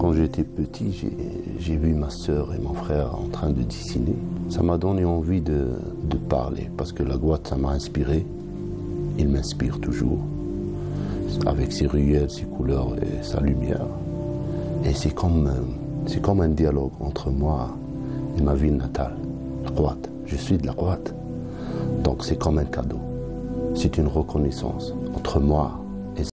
Quand j'étais petit, j'ai vu ma sœur et mon frère en train de dessiner. Ça m'a donné envie de parler, parce que la Guadeloupe, ça m'a inspiré. Il m'inspire toujours, avec ses ruelles, ses couleurs et sa lumière. Et c'est comme un dialogue entre moi et ma ville natale, la Guadeloupe. Je suis de la Guadeloupe. Donc c'est comme un cadeau. C'est une reconnaissance entre moi et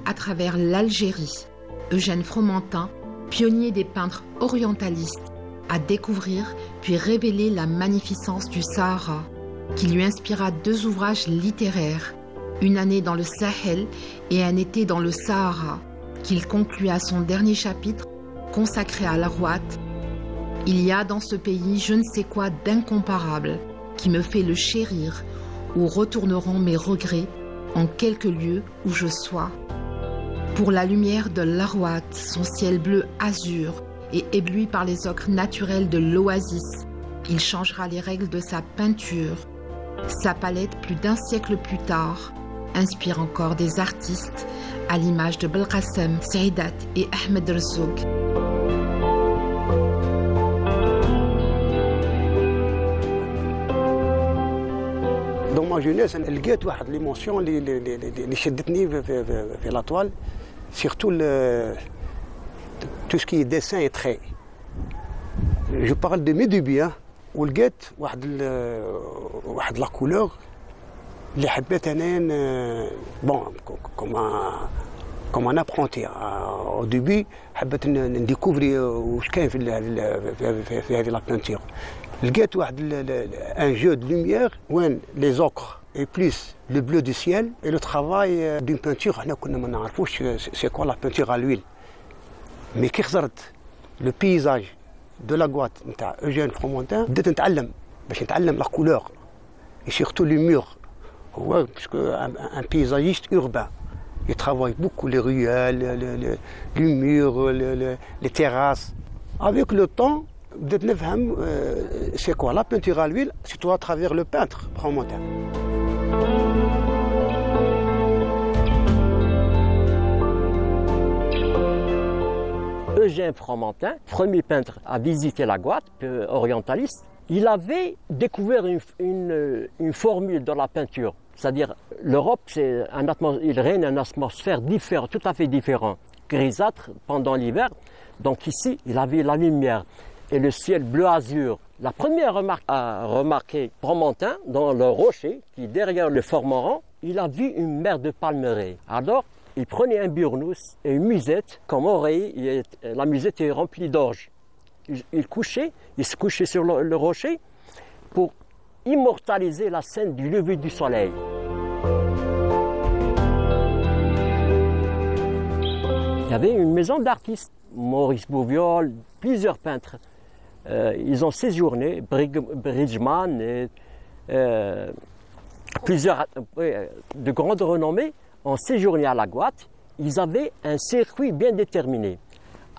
à travers l'Algérie. Eugène Fromentin, pionnier des peintres orientalistes, a découvert puis révélé la magnificence du Sahara, qui lui inspira 2 ouvrages littéraires, Une année dans le Sahel et Un été dans le Sahara, qu'il conclut à son dernier chapitre consacré à l'Arwat. Il y a dans ce pays je ne sais quoi d'incomparable qui me fait le chérir, où retourneront mes regrets en quelque lieu où je sois. Pour la lumière de l'Arwat, son ciel bleu azur et ébloui par les ocres naturels de l'oasis, il changera les règles de sa peinture. Sa palette, plus d'1 siècle plus tard, inspire encore des artistes à l'image de Belkacem, Saïdat et Ahmed Rzouk. Dans ma jeunesse, لقيت واحد l'émotion اللي شدتني في la toile, surtout tout ce qui est dessin et trait. Je parle de mes débuts, ولقيت واحد la couleur اللي حبيت انا bon comme un apprenti au début حبيت نديكوفري واش كاين في هذه la peinture. لقيت واحد un jeu de lumière وين les ocres et plus le bleu du ciel et le travail d'une peinture حنا كنا ما نعرفوش c'est quoi la peinture à l'huile. Mais كي خزرت le paysage de la Guadeloupe نتاع Eugène Fromentin بديت نتعلم باش نتعلم la couleur et surtout les murs. هو parce que un paysagiste urbain il travaille beaucoup les ruelles, les murs, les terrasses. Avec le temps بديت نفهم c'est quoi la peinture à l'huile, surtout à travers le peintre Fromentin. Eugène Fromentin, premier peintre à visiter la Guadeloupe, orientaliste, il avait découvert une formule dans la peinture. C'est-à-dire, l'Europe, il règne une atmosphère différente, tout à fait différente, grisâtre pendant l'hiver. Donc ici, il avait la lumière et le ciel bleu azur. La première remarque à remarquer Fromentin, dans le rocher, qui est derrière le Fort-Moran, il a vu une mer de palmeraies. Alors, il prenait un burnous et une musette comme oreille, la musette est remplie d'orge. Il se couchait sur le rocher pour immortaliser la scène du lever du soleil. Il y avait une maison d'artistes, Maurice Bouviol, plusieurs peintres. Ils ont séjourné, Bridgman et plusieurs de grande renommée ont séjourné à la Guadeloupe. Ils avaient un circuit bien déterminé.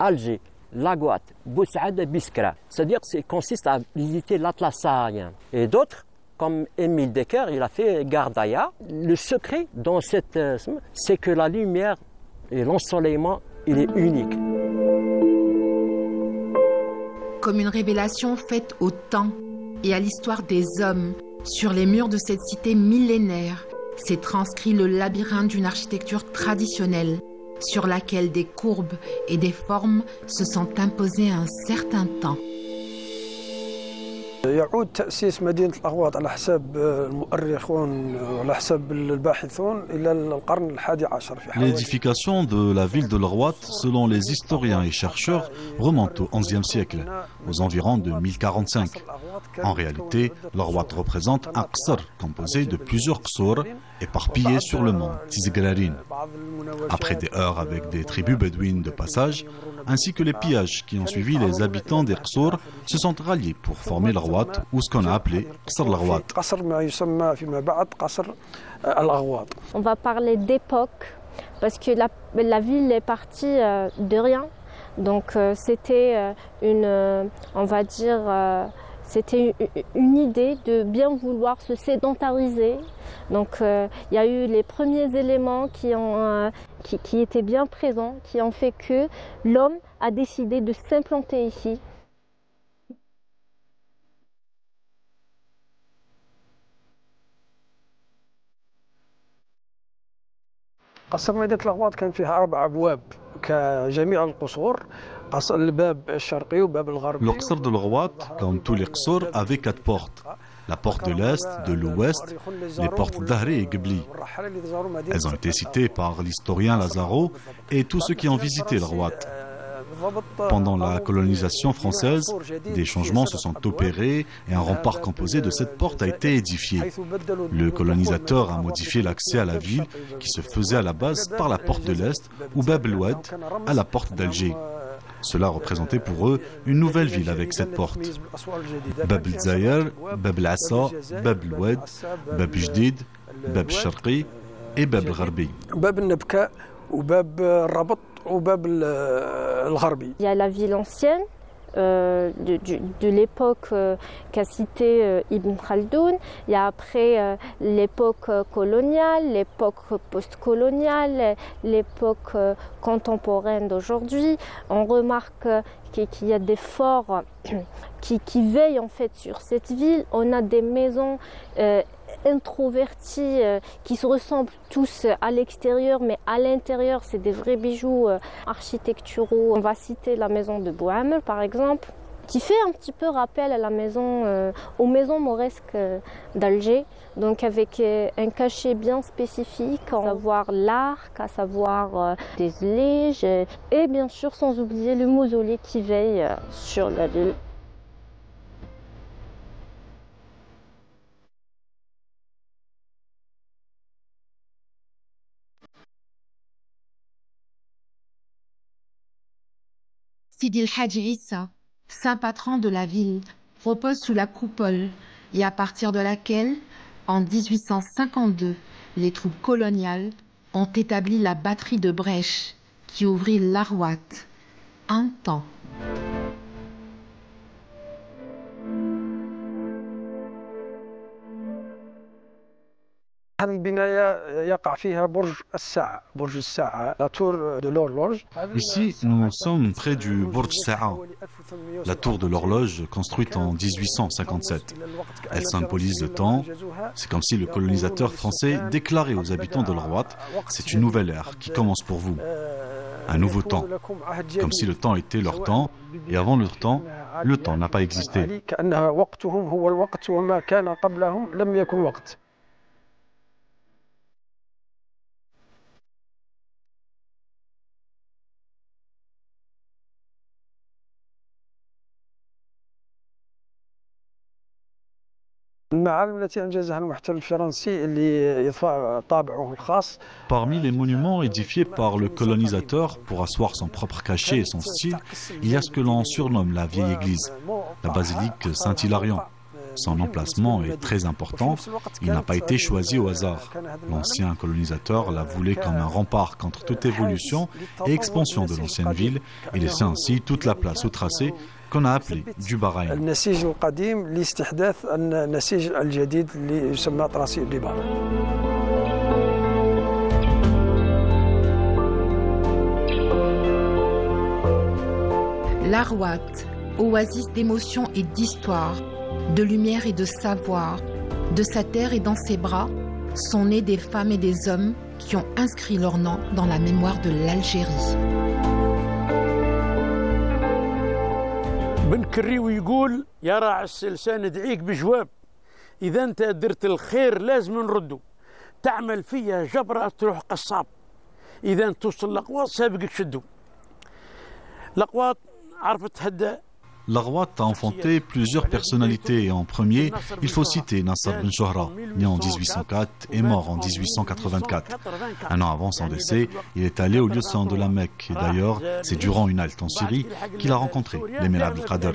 Alger, la Guadeloupe, Boussaïd, Biskra. C'est-à-dire que ça consiste à visiter l'Atlas saharien. Et d'autres, comme Émile Decker, il a fait Gardaïa. Le secret dans c'est que la lumière et l'ensoleillement, il est unique. Comme une révélation faite au temps et à l'histoire des hommes, sur les murs de cette cité millénaire, s'est transcrit le labyrinthe d'une architecture traditionnelle, sur laquelle des courbes et des formes se sont imposées un certain temps. يعود تأسيس مدينة الأغواط على حساب المؤرخون وعلى حساب الباحثون إلى القرن الحادي عشر. L'édification de la ville de l'Arwat, selon les historiens et chercheurs, remonte au XIe siècle, aux environs de 1045. En réalité, l'Arwat représente un qsr composé de plusieurs qsurs éparpillés sur le mont Tizgrarin. Après des heurts avec des tribus bédouines de passage, ainsi que les pillages qui ont suivi, les habitants des qsurs se sont ralliés pour former l'Arwat, ou ce qu'on a appelé Qsr l'Arwat. On va parler d'époque, parce que la ville est partie de rien. Donc c'était on va dire, c'était une idée de bien vouloir se sédentariser. Donc il y a eu les premiers éléments qui étaient bien présents, qui ont fait que l'homme a décidé de s'implanter ici. قصر مدينة الأغواط كان فيها 4 أبواب كجميع القصور. الباب الشرقي وباب الغربي. Le qsr de l'Arwat, comme tous les qsurs, avait 4 portes. La porte de l'Est, de l'Ouest, les portes d'Ahri et Gebli. Elles ont été citées par l'historien Lazaro et tous ceux qui ont visité l'Arwat. Pendant la colonisation française, des changements se sont opérés et un rempart composé de 7 portes a été édifié. Le colonisateur a modifié l'accès à la ville qui se faisait à la base par la porte de l'Est ou Bab el-Oued à la porte d'Alger. Cela représentait pour eux une nouvelle ville avec 7 portes. Bab el-Zahir, Bab el-Assa, Bab el-Oued, Bab el-Jdid, Bab el-Sharqi et Bab el-Gharbi. Il y a la ville ancienne de l'époque qu'a cité Ibn Khaldoun. Il y a après l'époque coloniale, l'époque post-coloniale, l'époque contemporaine d'aujourd'hui. On remarque qu'il y a des forts qui veillent en fait sur cette ville. On a des maisons introvertis qui se ressemblent tous à l'extérieur, mais à l'intérieur c'est des vrais bijoux architecturaux. On va citer la maison de Bouamel par exemple, qui fait un petit peu rappel à la maison, aux maisons mauresques d'Alger, donc avec un cachet bien spécifique, à savoir l'arc, à savoir des liges, et bien sûr sans oublier le mausolée qui veille sur la ville. Sidi El Hadji Issa, saint patron de la ville, repose sous la coupole et à partir de laquelle, en 1852, les troupes coloniales ont établi la batterie de brèche qui ouvrit l'Arwat un temps. Ici, nous sommes près du Burj Sa'a, la tour de l'horloge construite en 1857. Elle symbolise le temps. C'est comme si le colonisateur français déclarait aux habitants de l'Arwat: c'est une nouvelle ère qui commence pour vous. Un nouveau temps. Comme si le temps était leur temps, et avant leur temps, le temps n'a pas existé. Parmi les monuments édifiés par le colonisateur pour asseoir son propre cachet et son style, il y a ce que l'on surnomme la vieille église, la basilique Saint-Hilarion. Son emplacement est très important, il n'a pas été choisi au hasard. L'ancien colonisateur la voulait comme un rempart contre toute évolution et expansion de l'ancienne ville et laissait ainsi toute la place au tracé qu'on a appelé du Bahreïn. L'Arwat, oasis d'émotion et d'histoire, de lumière et de savoir, de sa terre et dans ses bras, sont nés des femmes et des hommes qui ont inscrit leur nom dans la mémoire de l'Algérie. بن كريو يقول يا راعي السلسان ندعيك بجواب إذا أنت درت الخير لازم نردو تعمل فيها جبرة تروح قصاب إذا توصل لقواط سابقك شدو لقواط عرفت تهدى. L'Arwat a enfanté plusieurs personnalités et en premier, il faut citer Nasser Ben Chouhra, né en 1804 et mort en 1884. Un an avant son décès, il est allé au lieu saint de la Mecque et d'ailleurs, c'est durant une halte en Syrie qu'il a rencontré l'Émir Abdelkader.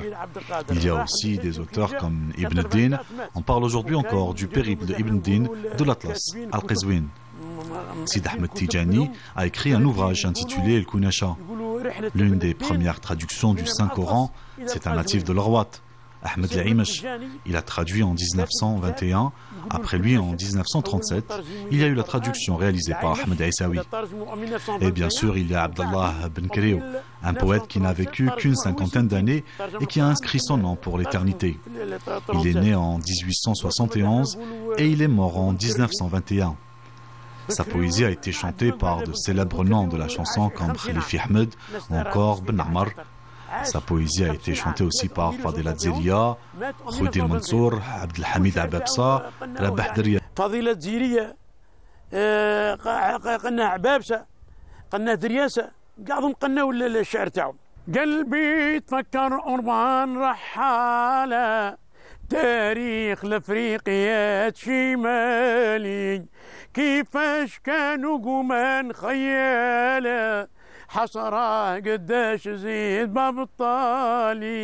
Il y a aussi des auteurs comme Ibn Din, on parle aujourd'hui encore du périple de Ibn Din de l'Atlas, Al-Qazwin. Sid Ahmed Tijani a écrit un ouvrage intitulé El Kunasha. L'une des premières traductions du Saint-Coran, c'est un natif de l'Arwat, Ahmed Al-Imash. Il a traduit en 1921. Après lui, en 1937, il y a eu la traduction réalisée par Ahmed Aïssaoui. Et bien sûr, il y a Abdallah Ben Kéreo, un poète qui n'a vécu qu'une cinquantaine d'années et qui a inscrit son nom pour l'éternité. Il est né en 1871 et il est mort en 1921. Sa poésie a été chantée par de célèbres noms de la chanson comme Khalifi Ahmed ou encore Ben Ammar. Sa poésie a été chantée aussi par Fadilat Ziria, Khoudi Mansour, Abdelhamid Ababsa, Rabah Daria. Fadilat Ziria, قلنا عبابسة قلنا درياسة قاعدهم قلنا الشعر تاعهم قلبي تفكر أربعان رحالة تاريخ الأفريقيا شمالي كيفاش كانوا قمان خيالة حصرة قداش زيد باب الطالي.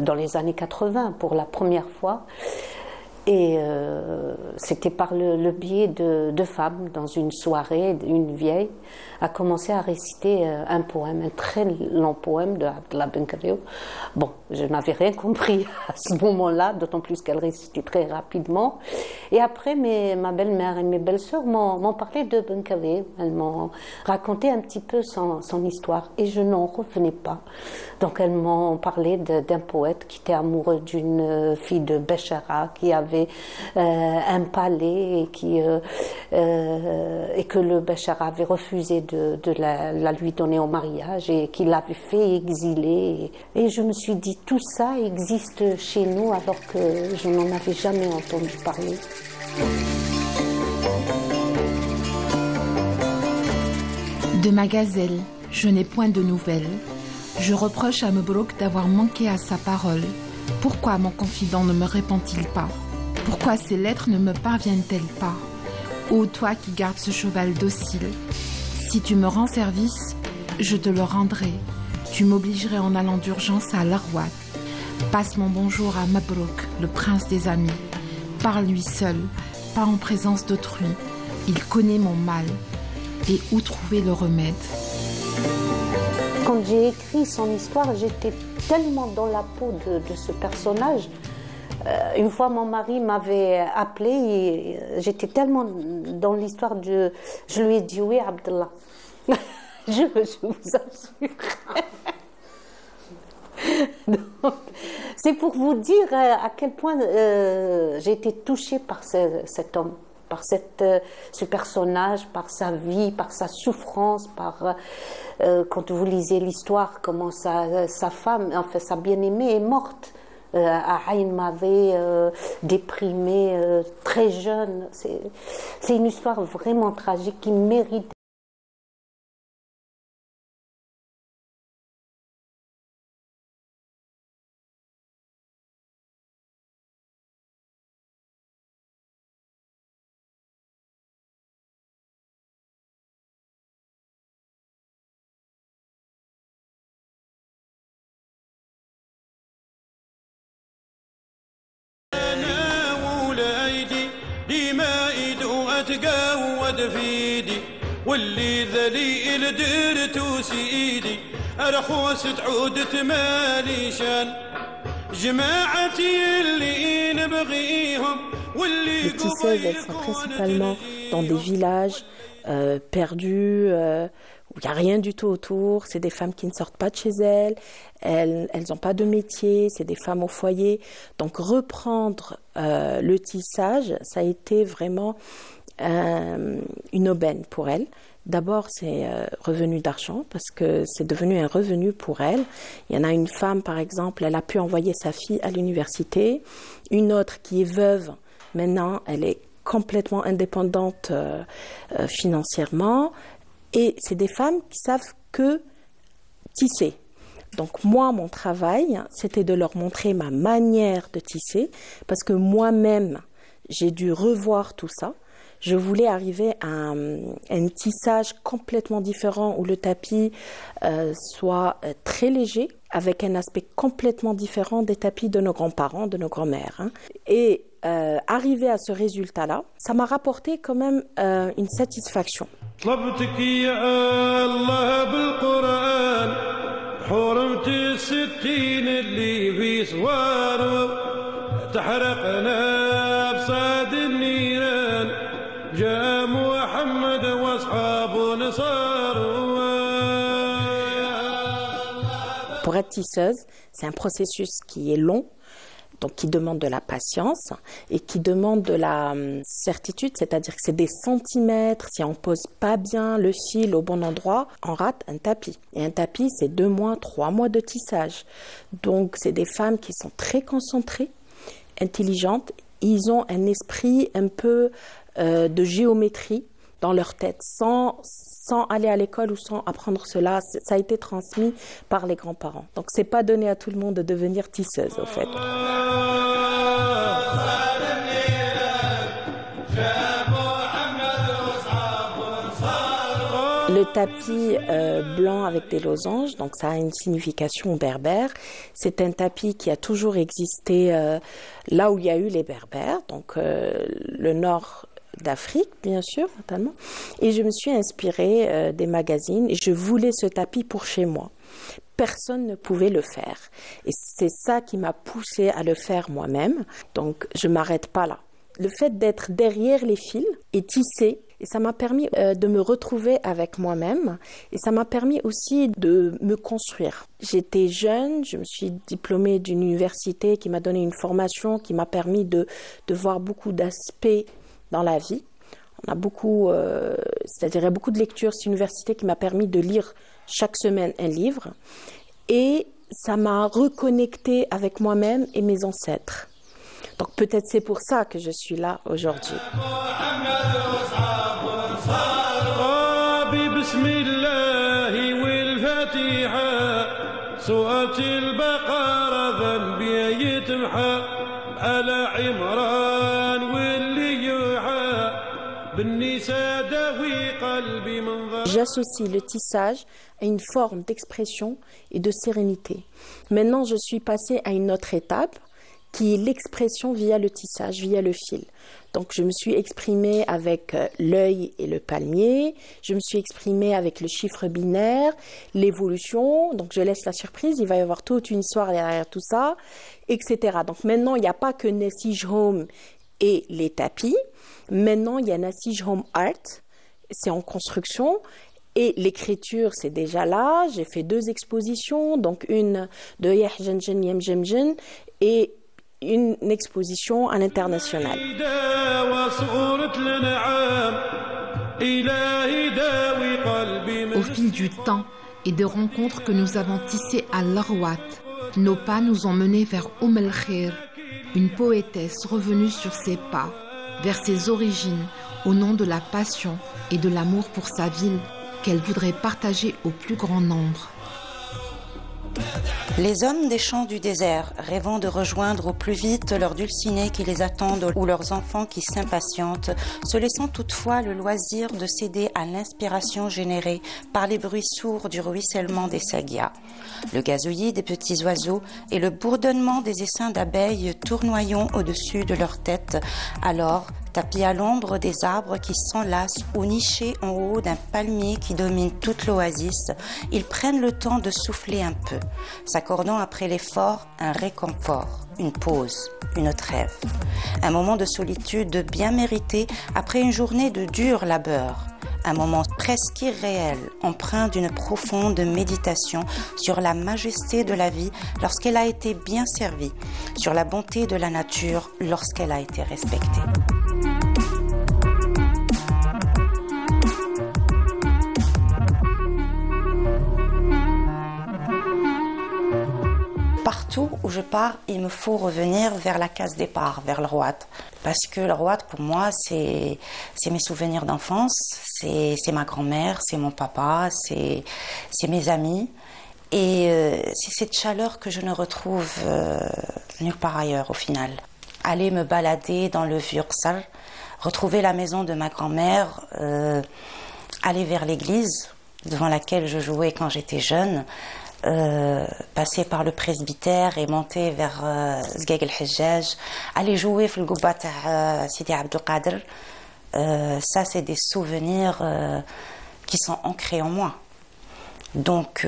Dans les années 80 pour la première fois et c'était par le biais de femmes dans une soirée. Une vieille a commencé à réciter un poème, un très long poème de Abdallah Ben Kéreo. Bon, je n'avais rien compris à ce moment-là, d'autant plus qu'elle récitait très rapidement. Et après, ma belle-mère et mes belles-sœurs m'ont parlé de Ben Kéreo. Elles m'ont raconté un petit peu son histoire et je n'en revenais pas. Donc elles m'ont parlé d'un poète qui était amoureux d'une fille de Béchara, qui avait un palais et que le Béchara avait refusé de la lui donner en mariage et qu'il l'avait fait exiler. Et je me suis dit, tout ça existe chez nous alors que je n'en avais jamais entendu parler. De ma gazelle, je n'ai point de nouvelles. Je reproche à Mebrouk d'avoir manqué à sa parole. Pourquoi mon confident ne me répond-il pas? Pourquoi ces lettres ne me parviennent-elles pas? Ô toi qui gardes ce cheval docile, si tu me rends service, je te le rendrai. Tu m'obligerais en allant d'urgence à l'Arwat. Passe mon bonjour à Mebrouk, le prince des amis. Parle-lui seul, pas en présence d'autrui. Il connaît mon mal. Et où trouver le remède? Quand j'ai écrit son histoire, j'étais tellement dans la peau de ce personnage. Une fois, mon mari m'avait appelé et j'étais tellement dans l'histoire je lui ai dit oui, Abdallah. je vous assure. C'est pour vous dire à quel point j'ai été touchée par cet homme, par ce personnage, par sa vie, par sa souffrance, quand vous lisez l'histoire, comment sa femme, enfin sa bien-aimée est morte à Ain Madé, déprimée, très jeune. C'est une histoire vraiment tragique qui mérite واللي ذليل درت سيدي أرخوص تعود تمالي شان جماعتي اللي نبغيهم واللي Les tisseuses, elles sont principalement dans des villages perdus, où il n'y a rien du tout autour. C'est des femmes qui ne sortent pas de chez elles, elles n'ont pas de métier, c'est des femmes au foyer. Donc reprendre le tissage, ça a été vraiment une aubaine pour elles. D'abord, c'est revenu d'argent parce que c'est devenu un revenu pour elles. Il y en a une femme, par exemple, elle a pu envoyer sa fille à l'université. Une autre qui est veuve, maintenant, elle est complètement indépendante financièrement. Et c'est des femmes qui savent que tisser. Donc moi, mon travail, c'était de leur montrer ma manière de tisser parce que moi-même, j'ai dû revoir tout ça. Je voulais arriver à un tissage complètement différent où le tapis soit très léger, avec un aspect complètement différent des tapis de nos grands-parents, de nos grands-mères. Et arriver à ce résultat-là, ça m'a rapporté quand même une satisfaction. Pour être tisseuse, c'est un processus qui est long, donc qui demande de la patience et qui demande de la certitude, c'est-à-dire que c'est des centimètres. Si on ne pose pas bien le fil au bon endroit, on rate un tapis. Et un tapis, c'est 2 mois, 3 mois de tissage. Donc, c'est des femmes qui sont très concentrées, intelligentes. Ils ont un esprit un peu de géométrie dans leur tête, sans aller à l'école ou sans apprendre cela. Ça a été transmis par les grands-parents. Donc, c'est pas donné à tout le monde de devenir tisseuse, au fait. Le tapis blanc avec des losanges, donc ça a une signification berbère. C'est un tapis qui a toujours existé là où il y a eu les berbères, donc le nord d'Afrique, bien sûr, notamment. Et je me suis inspirée des magazines et je voulais ce tapis pour chez moi. Personne ne pouvait le faire. Et c'est ça qui m'a poussée à le faire moi-même. Donc, je ne m'arrête pas là. Le fait d'être derrière les fils et tisser, et ça m'a permis de me retrouver avec moi-même et ça m'a permis aussi de me construire. J'étais jeune, je me suis diplômée d'une université qui m'a donné une formation qui m'a permis de voir beaucoup d'aspects dans la vie. On a beaucoup, c'est-à-dire il y a beaucoup de lectures. C'est une université qui m'a permis de lire chaque semaine un livre et ça m'a reconnectée avec moi-même et mes ancêtres. Donc peut-être c'est pour ça que je suis là aujourd'hui. J'associe le tissage à une forme d'expression et de sérénité. Maintenant, je suis passée à une autre étape qui est l'expression via le tissage, via le fil. Donc, je me suis exprimée avec l'œil et le palmier, je me suis exprimée avec le chiffre binaire, l'évolution, donc je laisse la surprise, il va y avoir toute une histoire derrière tout ça, etc. Donc maintenant, il n'y a pas que Nassij Home et les tapis, maintenant il y a Nassij Home Art, c'est en construction, et l'écriture, c'est déjà là. J'ai fait 2 expositions, donc une de Yahjanjen Yemjemjen et une exposition à l'international. Au fil du temps et de rencontres que nous avons tissées à l'Arwat, nos pas nous ont menés vers El Khair, une poétesse revenue sur ses pas, vers ses origines, au nom de la passion et de l'amour pour sa ville qu'elle voudrait partager au plus grand nombre. Les hommes des champs du désert, rêvant de rejoindre au plus vite leurs dulcinés qui les attendent ou leurs enfants qui s'impatientent, se laissant toutefois le loisir de céder à l'inspiration générée par les bruits sourds du ruissellement des sagias, le gazouillis des petits oiseaux et le bourdonnement des essaims d'abeilles tournoyant au-dessus de leur tête. Alors tapis à l'ombre des arbres qui s'enlacent ou nichés en haut d'un palmier qui domine toute l'oasis, ils prennent le temps de souffler un peu, s'accordant après l'effort un réconfort, une pause, une trêve. Un moment de solitude bien mérité après une journée de dur labeur. Un moment presque irréel, empreint d'une profonde méditation sur la majesté de la vie lorsqu'elle a été bien servie, sur la bonté de la nature lorsqu'elle a été respectée. Partout où je pars, il me faut revenir vers la case départ, vers le Rouad. Parce que le Rouad, pour moi, c'est mes souvenirs d'enfance, c'est ma grand-mère, c'est mon papa, c'est mes amis. Et c'est cette chaleur que je ne retrouve nulle part ailleurs au final. Aller me balader dans le vieux Ksar, retrouver la maison de ma grand-mère, aller vers l'église devant laquelle je jouais quand j'étais jeune, passer par le presbytère et monter vers Zgag el-Hajjaj, aller jouer في القبة تاع Sidi Abdel Qadir. Ça, c'est des souvenirs qui sont ancrés en moi. Donc,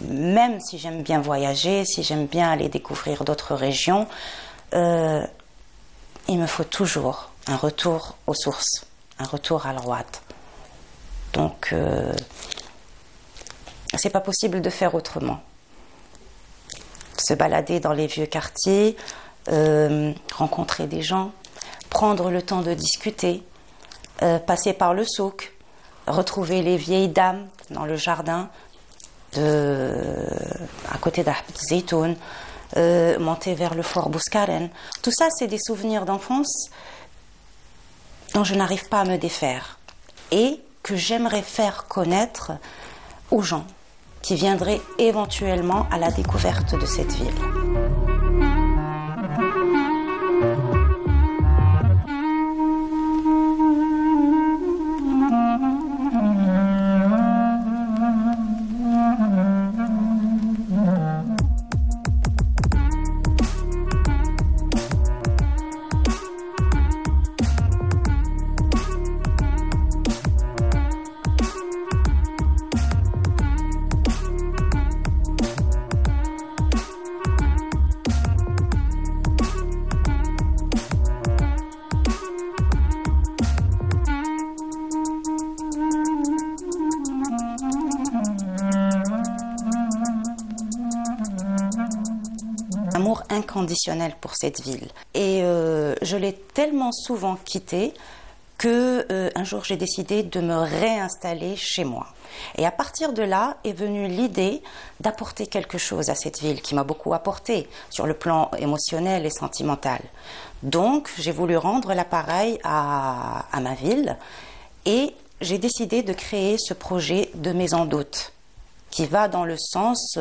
même si j'aime bien voyager, si j'aime bien aller découvrir d'autres régions, il me faut toujours un retour aux sources, un retour à l'Rouad. Donc, c'est pas possible de faire autrement. Se balader dans les vieux quartiers, rencontrer des gens, prendre le temps de discuter, passer par le souk, retrouver les vieilles dames dans le jardin à côté d'Ahmed Zeytoun, monter vers le fort Bouskaren. Tout ça, c'est des souvenirs d'enfance dont je n'arrive pas à me défaire et que j'aimerais faire connaître aux gens qui viendraient éventuellement à la découverte de cette ville. Amour inconditionnel pour cette ville. Et je l'ai tellement souvent quittée que un jour j'ai décidé de me réinstaller chez moi. Et à partir de là est venue l'idée d'apporter quelque chose à cette ville qui m'a beaucoup apporté sur le plan émotionnel et sentimental. Donc j'ai voulu rendre l'appareil à ma ville et j'ai décidé de créer ce projet de maison d'hôtes qui va dans le sens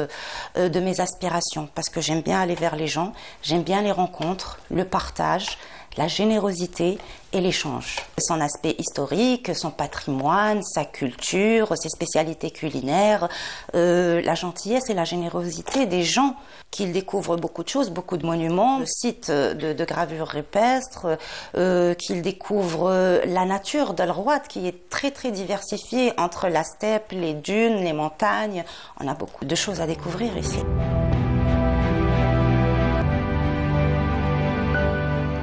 de mes aspirations, parce que j'aime bien aller vers les gens, j'aime bien les rencontres, le partage, la générosité et l'échange. Son aspect historique, son patrimoine, sa culture, ses spécialités culinaires, la gentillesse et la générosité des gens, qu'ils découvrent beaucoup de choses, beaucoup de monuments, le site de gravures rupestres, qu'ils découvrent la nature d'Al Rouad qui est très très diversifiée entre la steppe, les dunes, les montagnes. On a beaucoup de choses à découvrir ici.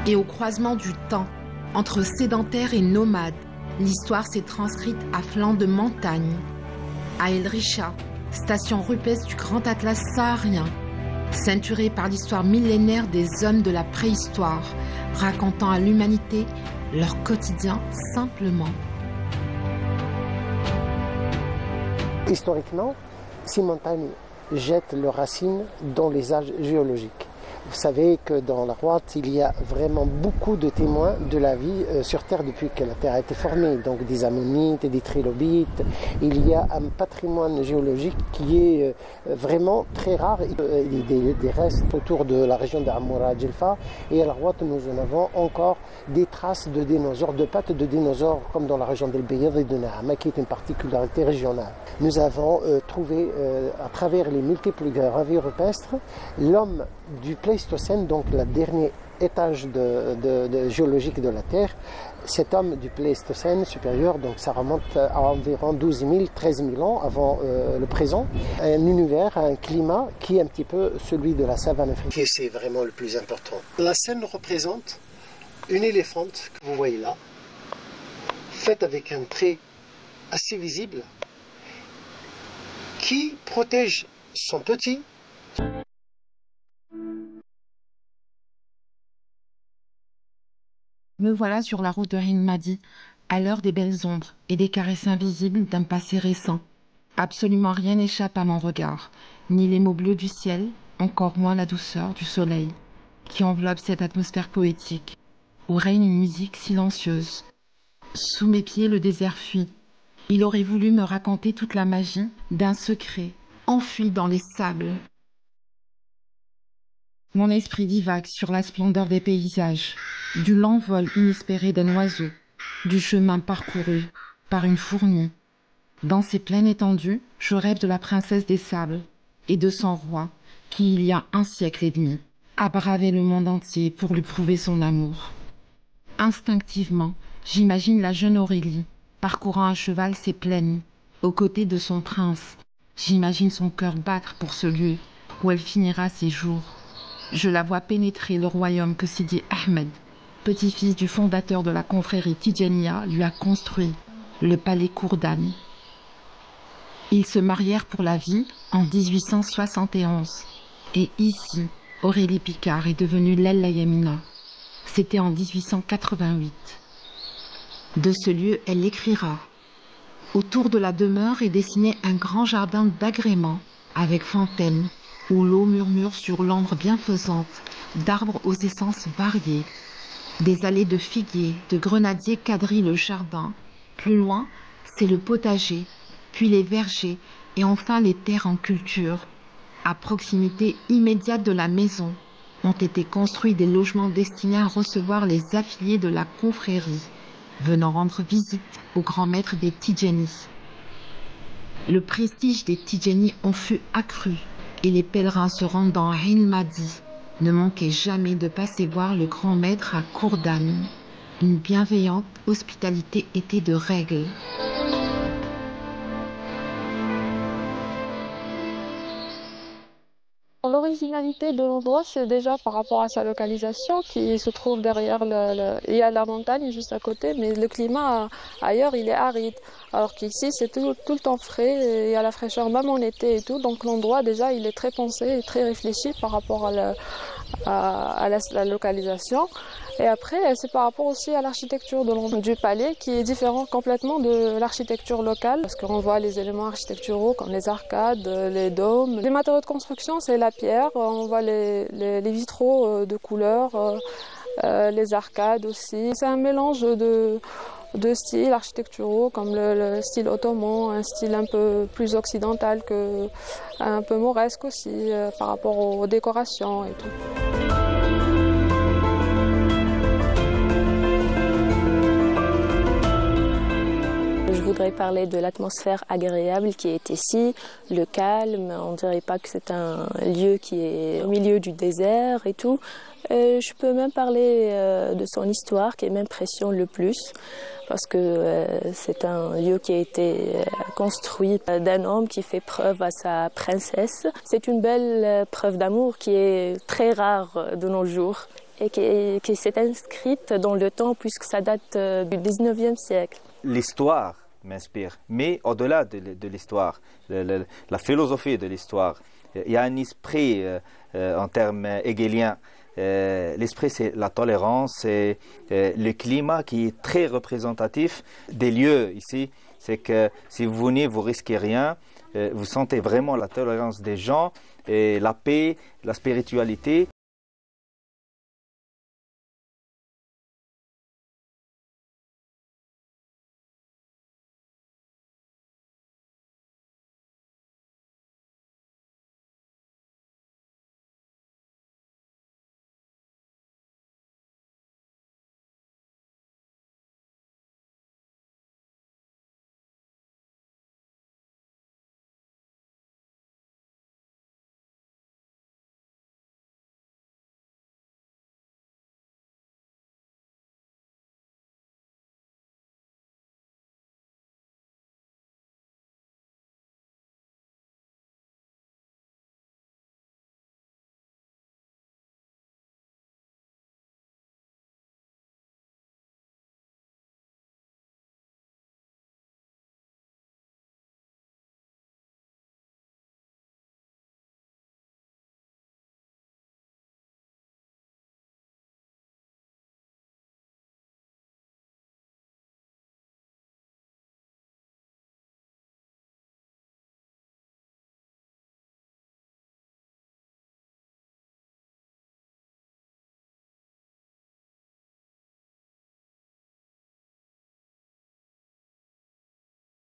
Et au croisement du temps, entre sédentaires et nomades, l'histoire s'est transcrite à flanc de montagne. À El Richa, station rupestre du Grand Atlas saharien, ceinturée par l'histoire millénaire des hommes de la préhistoire, racontant à l'humanité leur quotidien simplement. Historiquement, ces montagnes jettent leurs racines dans les âges géologiques. Vous savez que dans la Rouad, il y a vraiment beaucoup de témoins de la vie sur Terre depuis que la Terre a été formée. Donc des ammonites, des trilobites. Il y a un patrimoine géologique qui est vraiment très rare. Des restes autour de la région d'Amoura Djelfa. Et à la Rouad, nous en avons encore des traces de dinosaures, de pattes de dinosaures, comme dans la région d'El Beyyad et de Naama, qui est une particularité régionale. Nous avons trouvé, à travers les multiples gravures rupestres, l'homme du Pléistocène, donc la dernière étage géologique de la Terre. Cet homme du Pléistocène supérieur, donc ça remonte à environ 12 000, 13 000 ans avant le présent. Un univers, un climat qui est un petit peu celui de la savane africaine. C'est vraiment le plus important. La scène représente une éléphante que vous voyez là, faite avec un trait assez visible, qui protège son petit. Me voilà sur la route de Ain Madi, à l'heure des belles ombres et des caresses invisibles d'un passé récent. Absolument rien n'échappe à mon regard, ni les mots bleus du ciel, encore moins la douceur du soleil, qui enveloppe cette atmosphère poétique, où règne une musique silencieuse. Sous mes pieds, le désert fuit. Il aurait voulu me raconter toute la magie d'un secret enfui dans les sables. Mon esprit divague sur la splendeur des paysages, du lent vol inespéré d'un oiseau, du chemin parcouru par une fourmi. Dans ces plaines étendues, je rêve de la princesse des sables et de son roi qui, il y a un siècle et demi, a bravé le monde entier pour lui prouver son amour. Instinctivement, j'imagine la jeune Aurélie parcourant à cheval ces plaines, aux côtés de son prince. J'imagine son cœur battre pour ce lieu où elle finira ses jours. Je la vois pénétrer le royaume que Sidi Ahmed, petit-fils du fondateur de la confrérie Tidjaniya, lui a construit, le palais Kourdan. Ils se marièrent pour la vie en 1871. Et ici, Aurélie Picard est devenue Lella Yamina. C'était en 1888. De ce lieu, elle écrira. Autour de la demeure est dessiné un grand jardin d'agrément avec fontaine, où l'eau murmure sur l'ombre bienfaisante d'arbres aux essences variées. Des allées de figuiers, de grenadiers quadrillent le jardin. Plus loin, c'est le potager, puis les vergers et enfin les terres en culture. À proximité immédiate de la maison ont été construits des logements destinés à recevoir les affiliés de la confrérie, venant rendre visite au grand maître des Tidjanis. Le prestige des Tidjanis en fut accru et les pèlerins se rendant à Ain Madi ne manquaient jamais de passer voir le grand maître à Kourdan. Une bienveillante hospitalité était de règle. L'originalité de l'endroit, c'est déjà par rapport à sa localisation qui se trouve derrière il y a la montagne juste à côté, mais le climat ailleurs, il est aride. Alors qu'ici, c'est tout le temps frais, et il y a la fraîcheur même en été et tout. Donc l'endroit, déjà, il est très pensé et très réfléchi par rapport à la localisation. Et après, c'est par rapport aussi à l'architecture du palais qui est différent complètement de l'architecture locale parce qu'on voit les éléments architecturaux comme les arcades, les dômes. Les matériaux de construction, c'est la pierre, on voit les vitraux de couleurs, les arcades aussi. C'est un mélange de styles architecturaux comme le style ottoman, un style un peu plus occidental, un peu mauresque aussi par rapport aux décorations et tout. Je voudrais parler de l'atmosphère agréable qui est ici, le calme. On ne dirait pas que c'est un lieu qui est au milieu du désert et tout. Je peux même parler de son histoire qui m'impressionne le plus parce que c'est un lieu qui a été construit d'un homme qui fait preuve à sa princesse. C'est une belle preuve d'amour qui est très rare de nos jours et qui s'est inscrite dans le temps puisque ça date du 19e siècle. L'histoire m'inspire, mais au-delà de l'histoire, la philosophie de l'histoire, il y a un esprit en termes hegeliens. L'esprit, c'est la tolérance, c'est le climat qui est très représentatif des lieux ici. C'est que si vous venez, vous risquez rien, vous sentez vraiment la tolérance des gens, et la paix, la spiritualité.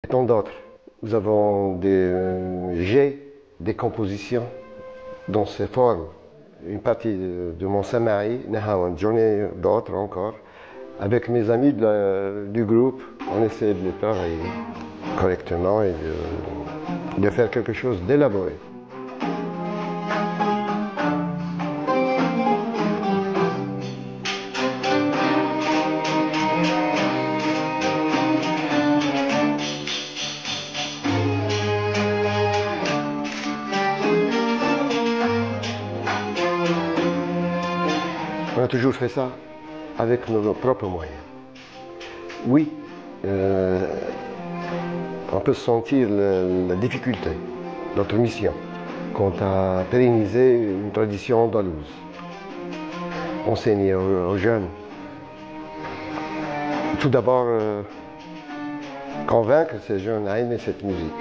tant d'autres. Nous avons des jets, des compositions dans ces formes. Une partie de mon Samari, j'en ai d'autres encore. Avec mes amis du groupe, on essaie de les travailler correctement et de faire quelque chose d'élaboré. On a toujours fait ça avec nos propres moyens. Oui, on peut sentir la difficulté, notre mission, quant à pérenniser une tradition andalouse. Enseigner aux jeunes. Tout d'abord, convaincre ces jeunes à aimer cette musique.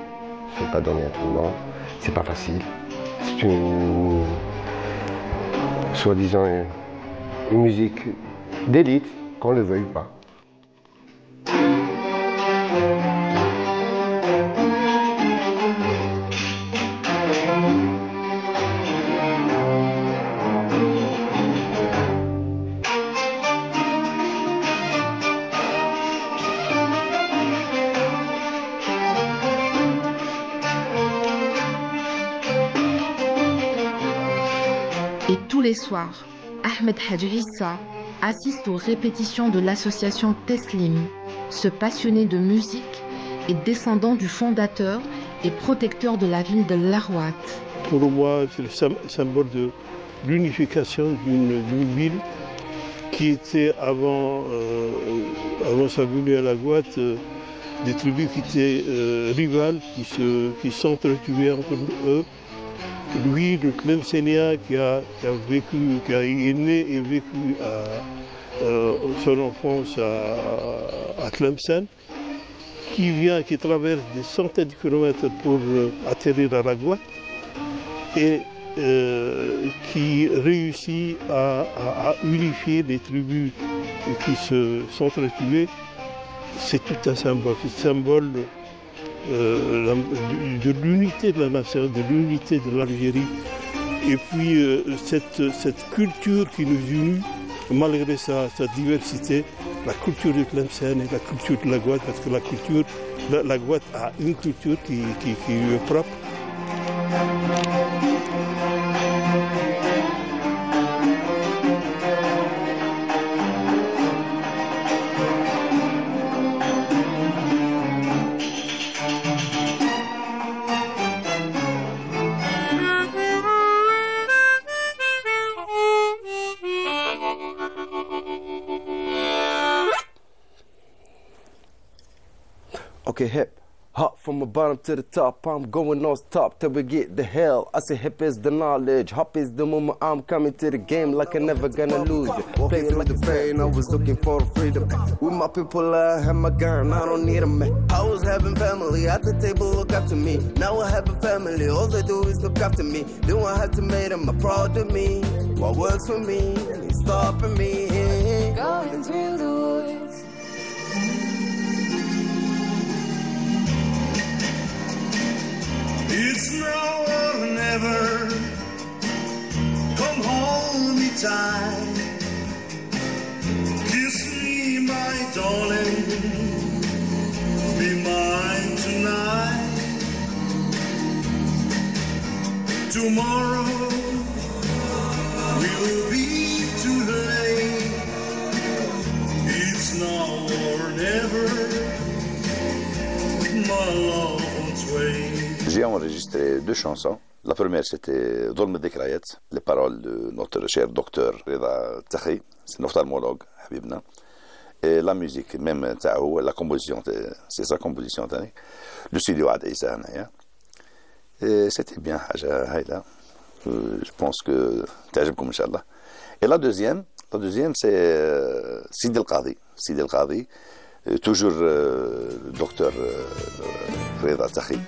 C'est pas donné à tout le monde, c'est pas facile. C'est une, soi-disant, une musique d'élite, qu'on ne le veuille pas. Et tous les soirs, Ahmed Hadj Issa assiste aux répétitions de l'association Teslim. Ce passionné de musique est descendant du fondateur et protecteur de la ville de Larouat. Pour moi, c'est le symbole de l'unification d'une ville qui était avant sa venue à Larouat des tribus qui étaient rivales, qui s'entretuaient entre eux. Lui, le Tlemcenia qui est né et vécu son enfance à Tlemcen, qui traverse des centaines de kilomètres pour atterrir à Larouat et qui réussit à unifier les tribus qui s'entretuaient. C'est tout un symbole, c'est un symbole de l'unité de la nation, de l'unité de l'Algérie. Et puis cette culture qui nous unit, malgré sa diversité, la culture de Tlemcen et la culture de Larouat, parce que la Larouat a une culture qui lui est propre. Okay, hip. Hop from the bottom to the top, I'm going non-stop till we get the hell. I say hip is the knowledge, hop is the moment I'm coming to the game like I'm never gonna lose you. Walking through the pain, I was looking for freedom. With my people, I have my gun, I don't need a man. I was having family at the table, look after me. Now I have a family, all they do is look after me. Then I have to make them proud of me. What works for me is stopping me. Going through the woods. It's now or never. Come hold me tight. Kiss me, my darling. Be mine tonight. Tomorrow will be too late. It's now or never. My love won't wait. J'ai enregistré 2 chansons. La première, c'était Dhulm al-Dhikrayat, les paroles de notre cher docteur Rida Takhi, c'est un ophtalmologue, Habibna. Et la musique, même Taou, la composition, c'est sa composition. Le studio Ad Issa, et c'était bien, Haïla. Je pense que t'ajibkoum, Inch'Allah. Et la deuxième, c'est Sidi El-Qadi, toujours docteur Rida Takhi.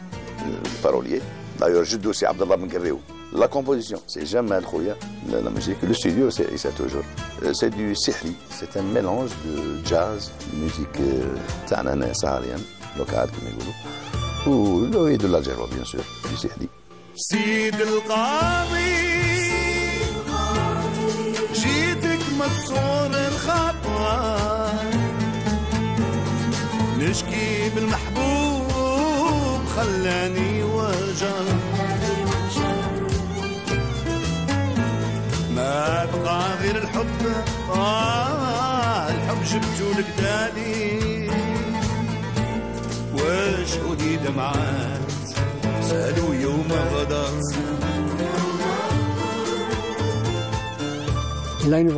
Le parolier. D'ailleurs, je dis aussi Abdallah Mengariou. La composition, c'est Jamal Khouya, la musique. Le studio, c'est toujours. C'est du sihri, c'est un mélange de jazz, musique saharienne, لوكال كما يقولوا de l'Algérie bien sûr du Sahli. سيد القاضي جيتك مكسور الخطوة نشكي بالمحبوب خلاني وجع ما بقى غير الحب الحب جبتولك دالي وشهودي دمعات سألوا يوم غدر. Il a une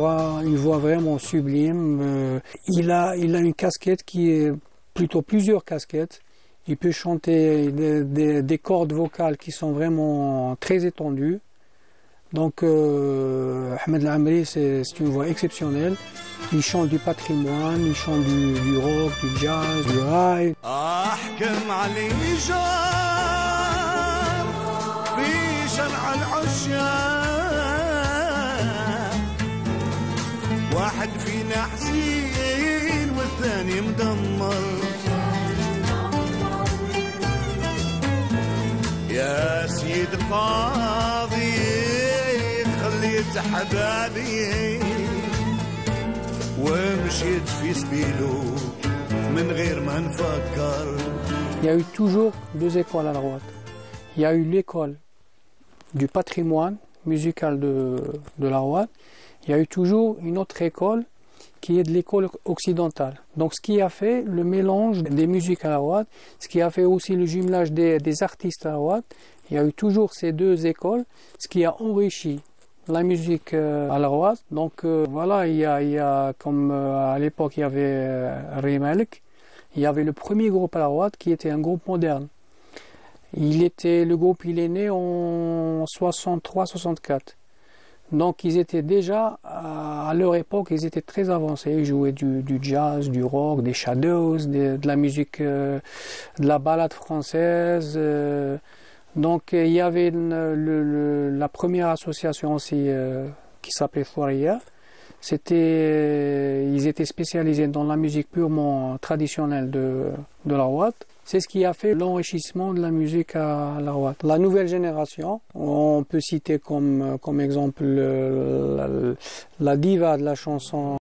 voix vraiment sublime. Il a une casquette qui est plutôt plusieurs casquettes. Il peut chanter des cordes vocales qui sont vraiment très étendues. Donc Ahmed El-Amri, c'est une voix exceptionnelle. Il chante du patrimoine, il chante du rock, du jazz, du rail. أحكم على الإيجار في شرع العشاق واحد فينا حزين والثاني مدمر يا سيد القاضي خليت حبابي ومشيت في سبيله من غير ما نفكر. Il y a eu toujours deux écoles à la droite. Il y a eu l'école du patrimoine musical de la droite. Il y a eu toujours une autre école qui est de l'école occidentale. Donc ce qui a fait le mélange des musiques à la droite, ce qui a fait aussi le jumelage des artistes à la droite, il y a eu toujours ces deux écoles, ce qui a enrichi la musique à la droite. Donc voilà, il y a comme à l'époque il y avait Rimalek, il y avait le premier groupe à la droite qui était un groupe moderne. Le groupe il est né en 63-64. Donc ils étaient déjà, à leur époque, ils étaient très avancés. Ils jouaient du jazz, du rock, des shadows, de la musique, de la ballade française. Donc il y avait la première association aussi qui s'appelait Fourier. Ils étaient spécialisés dans la musique purement traditionnelle de la droite. C'est ce qui a fait l'enrichissement de la musique à la droite. La nouvelle génération, on peut citer comme exemple la diva de la chanson.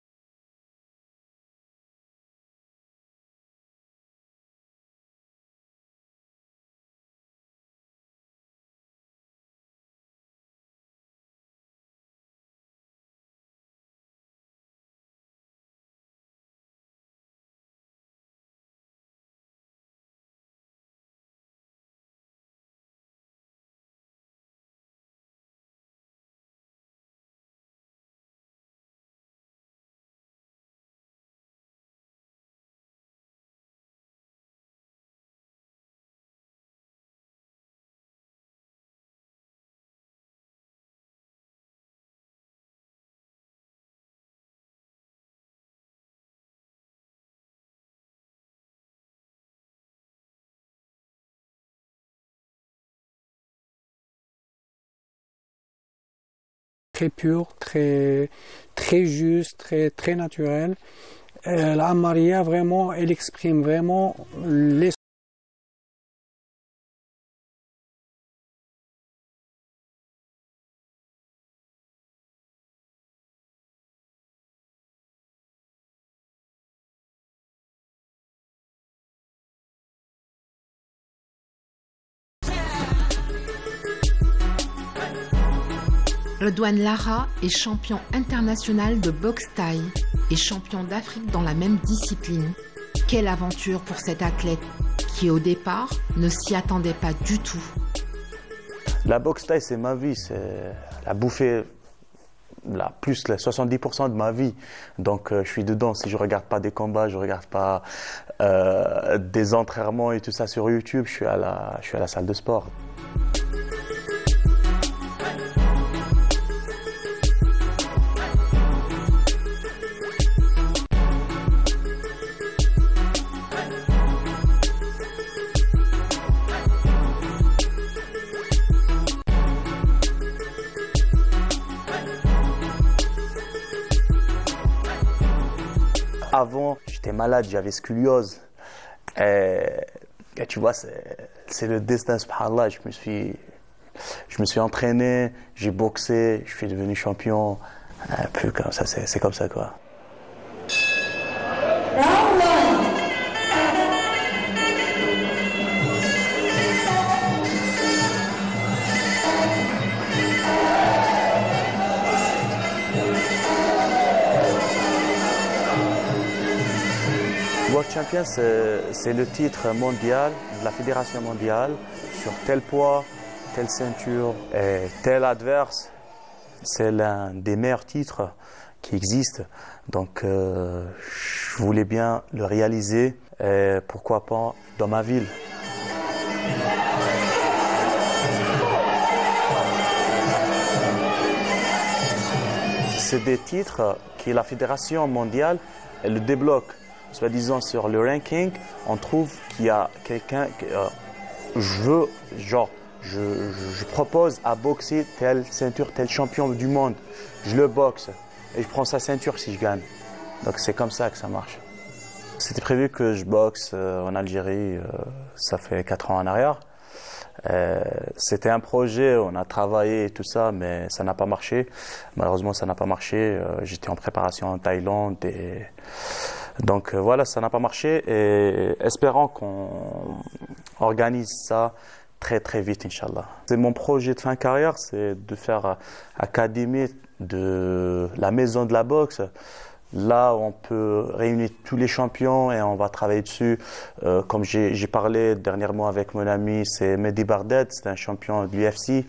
Très pur, très juste, très naturel. La Maria, vraiment, elle exprime vraiment les Redouane Lara est champion international de boxe thaï et champion d'Afrique dans la même discipline. Quelle aventure pour cet athlète qui au départ ne s'y attendait pas du tout. La boxe thaï c'est ma vie, c'est la bouffée plus les 70% de ma vie. Donc je suis dedans. Si je regarde pas des combats, je regarde pas des entraînements et tout ça sur YouTube, je suis à la salle de sport. Avant, j'étais malade, j'avais scoliose. Et tu vois, c'est le destin, subhanallah. Je me suis entraîné, j'ai boxé, je suis devenu champion. Plus comme ça, c'est comme ça, quoi. World Champion, c'est le titre mondial de la fédération mondiale sur tel poids, telle ceinture et tel adverse. C'est l'un des meilleurs titres qui existent. Donc, je voulais bien le réaliser et pourquoi pas dans ma ville. C'est des titres que la fédération mondiale elle le débloque. Soi-disant sur le ranking, on trouve qu'il y a quelqu'un je propose à boxer telle ceinture, tel champion du monde. Je le boxe et je prends sa ceinture si je gagne. Donc c'est comme ça que ça marche. C'était prévu que je boxe en Algérie, ça fait 4 ans en arrière. C'était un projet, on a travaillé et tout ça, mais ça n'a pas marché. Malheureusement, ça n'a pas marché. J'étais en préparation en Thaïlande et donc voilà, ça n'a pas marché et espérons qu'on organise ça très très vite, Inch'Allah. C'est mon projet de fin de carrière, c'est de faire académie de la maison de la boxe. Là, on peut réunir tous les champions et on va travailler dessus. Comme j'ai parlé dernièrement avec mon ami, c'est Mehdi Bardet, c'est un champion de l'UFC,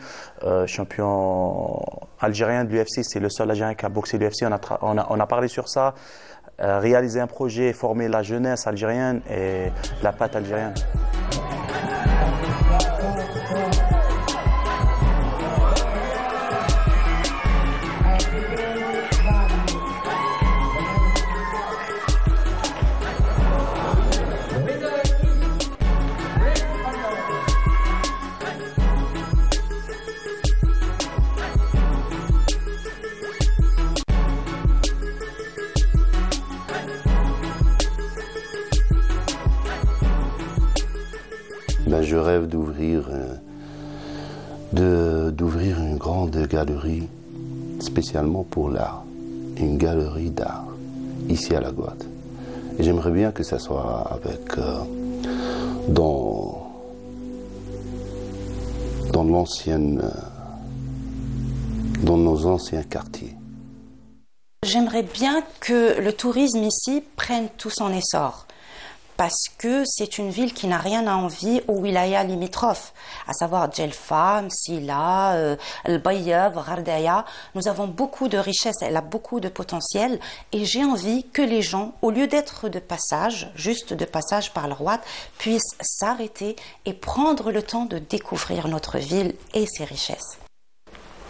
champion algérien de l'UFC, c'est le seul Algérien qui a boxé l'UFC. On a parlé sur ça, réaliser un projet, former la jeunesse algérienne et la patte algérienne. Je rêve d'ouvrir une grande galerie spécialement pour l'art, une galerie d'art ici à la Guadeloupe. Et j'aimerais bien que ça soit avec dans nos anciens quartiers. J'aimerais bien que le tourisme ici prenne tout son essor. Parce que c'est une ville qui n'a rien à envier aux wilayas limitrophes, à savoir Djelfa, Msila, El Bayab, Ghardaya. Nous avons beaucoup de richesses, elle a beaucoup de potentiel et j'ai envie que les gens, au lieu d'être de passage, juste de passage par le Roi, puissent s'arrêter et prendre le temps de découvrir notre ville et ses richesses.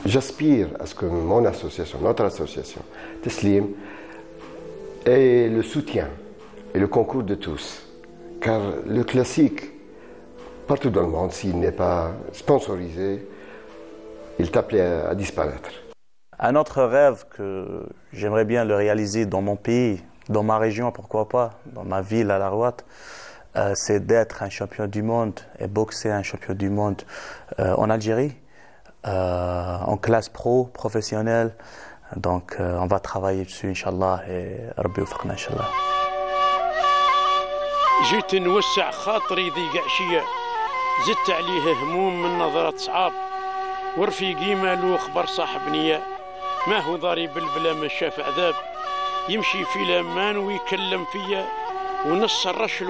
J'aspire à ce que mon association, notre association, Teslim, ait le soutien et le concours de tous. Car le classique, partout dans le monde, s'il n'est pas sponsorisé, il est appelé à disparaître. Un autre rêve que j'aimerais bien le réaliser dans mon pays, dans ma région, pourquoi pas, dans ma ville à La Rouate, c'est d'être un champion du monde et boxer un champion du monde en Algérie, en classe professionnelle. Donc on va travailler dessus, Inch'Allah, et Rabbi Oufakna, Inch'Allah. جيت نوسع خاطري ذي قعشية زدت عليه هموم من نظرة صعاب ورفيقي مالو خبر صاحب نية ما هو ضاري بالبلا ما شاف عذاب يمشي في الامان ويكلم فيا ونص الرشل